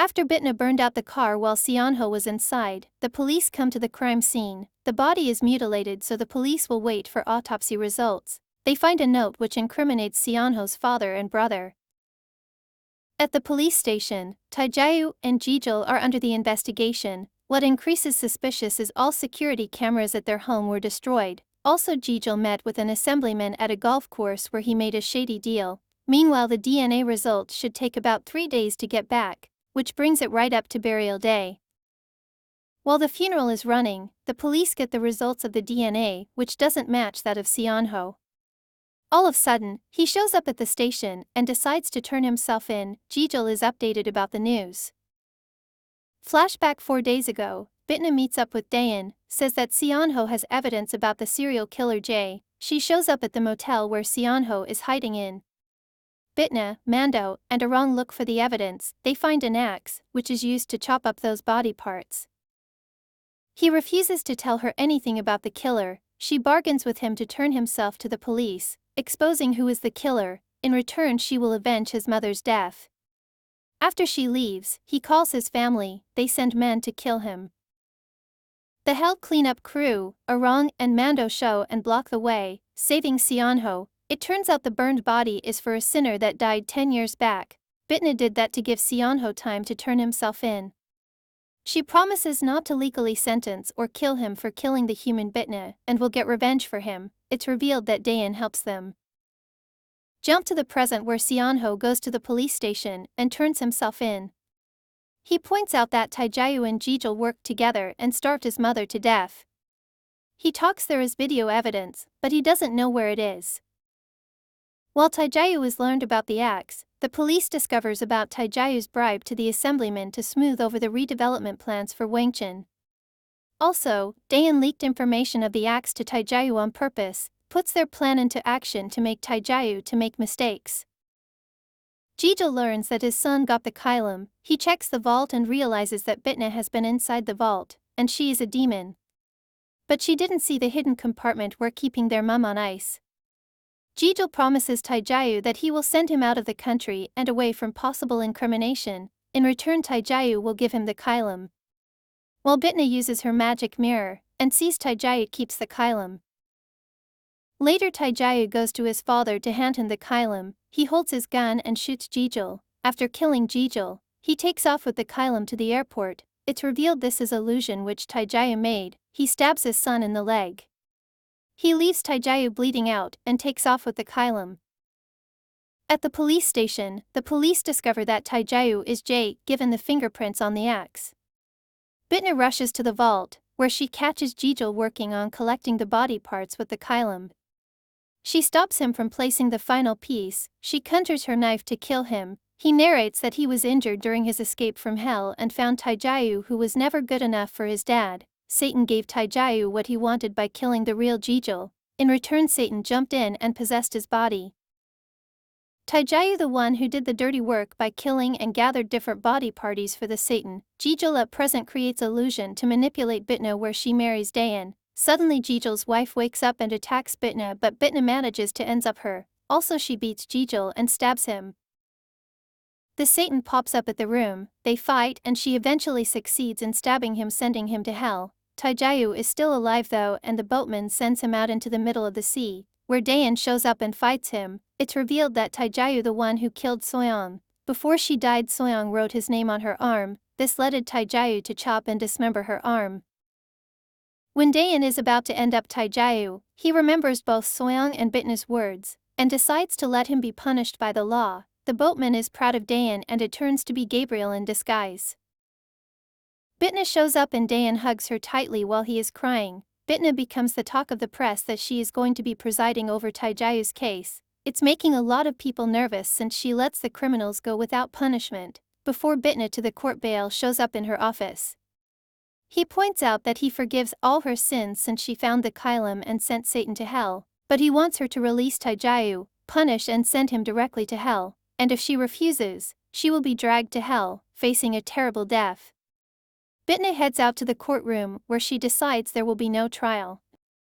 After Bitna burned out the car while Seonho was inside, the police come to the crime scene. The body is mutilated, so the police will wait for autopsy results. They find a note which incriminates Seonho's father and brother. At the police station, Taejae and Jijul are under the investigation. What increases suspicious is all security cameras at their home were destroyed. Also, Jijul met with an assemblyman at a golf course where he made a shady deal. Meanwhile, the DNA results should take about 3 days to get back, which brings it right up to burial day. While the funeral is running, the police get the results of the DNA, which doesn't match that of Seonho. All of a sudden, he shows up at the station and decides to turn himself in. Jijul is updated about the news. Flashback 4 days ago, Bitna meets up with Daein, says that Seonho has evidence about the serial killer Jae. She shows up at the motel where Seonho is hiding in. Bitna, Mando, and Arong look for the evidence. They find an axe, which is used to chop up those body parts. He refuses to tell her anything about the killer. She bargains with him to turn himself to the police, exposing who is the killer. In return, she will avenge his mother's death. After she leaves, he calls his family. They send men to kill him. The Hell cleanup crew, Arong and Mando, show and block the way, saving Seonho. It turns out the burned body is for a sinner that died 10 years back. Bitna did that to give Seonho time to turn himself in. She promises not to legally sentence or kill him for killing the human Bitna and will get revenge for him. It's revealed that Daein helps them. Jump to the present where Seonho goes to the police station and turns himself in. He points out that Taejae and Jijul worked together and starved his mother to death. He talks there is video evidence, but he doesn't know where it is. While Taejae is learned about the axe, the police discovers about Taejae's bribe to the assemblyman to smooth over the redevelopment plans for Wangcheon. Also, Daein leaked information of the axe to Taejae on purpose, puts their plan into action to make Taejae to make mistakes. Jijul learns that his son got the kylum. He checks the vault and realizes that Bitna has been inside the vault, and she is a demon. But she didn't see the hidden compartment where keeping their mum on ice. Jijul promises Taejae that he will send him out of the country and away from possible incrimination. In return, Taejae will give him the kylum. While Bitna uses her magic mirror and sees Taejae keeps the kylum. Later, Taejae goes to his father to hand him the kylum. He holds his gun and shoots Jijul. After killing Jijul, he takes off with the kylum to the airport. It's revealed this is illusion which Taejae made. He stabs his son in the leg. He leaves Taejae bleeding out and takes off with the kylum. At the police station, the police discover that Taejae is Jae, given the fingerprints on the axe. Bitna rushes to the vault, where she catches Jijul working on collecting the body parts with the kylum. She stops him from placing the final piece. She conjures her knife to kill him. He narrates that he was injured during his escape from hell and found Taejae, who was never good enough for his dad. Satan gave Taejae what he wanted by killing the real Jijul. In return, Satan jumped in and possessed his body. Taejae, the one who did the dirty work by killing and gathered different body parties for the Satan. Jijul at present creates illusion to manipulate Bitna where she marries Daein. Suddenly Jijul's wife wakes up and attacks Bitna, but Bitna manages to ends up her. Also, she beats Jijul and stabs him. The Satan pops up at the room. They fight and she eventually succeeds in stabbing him, sending him to hell. Taejae is still alive though, and the boatman sends him out into the middle of the sea, where Daein shows up and fights him. It's revealed that Taejae, the one who killed Soyoung. Before she died, Soyoung wrote his name on her arm. This led Taejae to chop and dismember her arm. When Daein is about to end up Taejae, he remembers both Soyoung and Bitna's words, and decides to let him be punished by the law. The boatman is proud of Daein and it turns to be Gabriel in disguise. Bitna shows up and Daein hugs her tightly while he is crying. Bitna becomes the talk of the press that she is going to be presiding over Taejae's case. It's making a lot of people nervous since she lets the criminals go without punishment. Before Bitna to the court, bail shows up in her office. He points out that he forgives all her sins since she found the kylum and sent Satan to hell, but he wants her to release Taejae, punish and send him directly to hell, and if she refuses, she will be dragged to hell, facing a terrible death. Bitna heads out to the courtroom where she decides there will be no trial.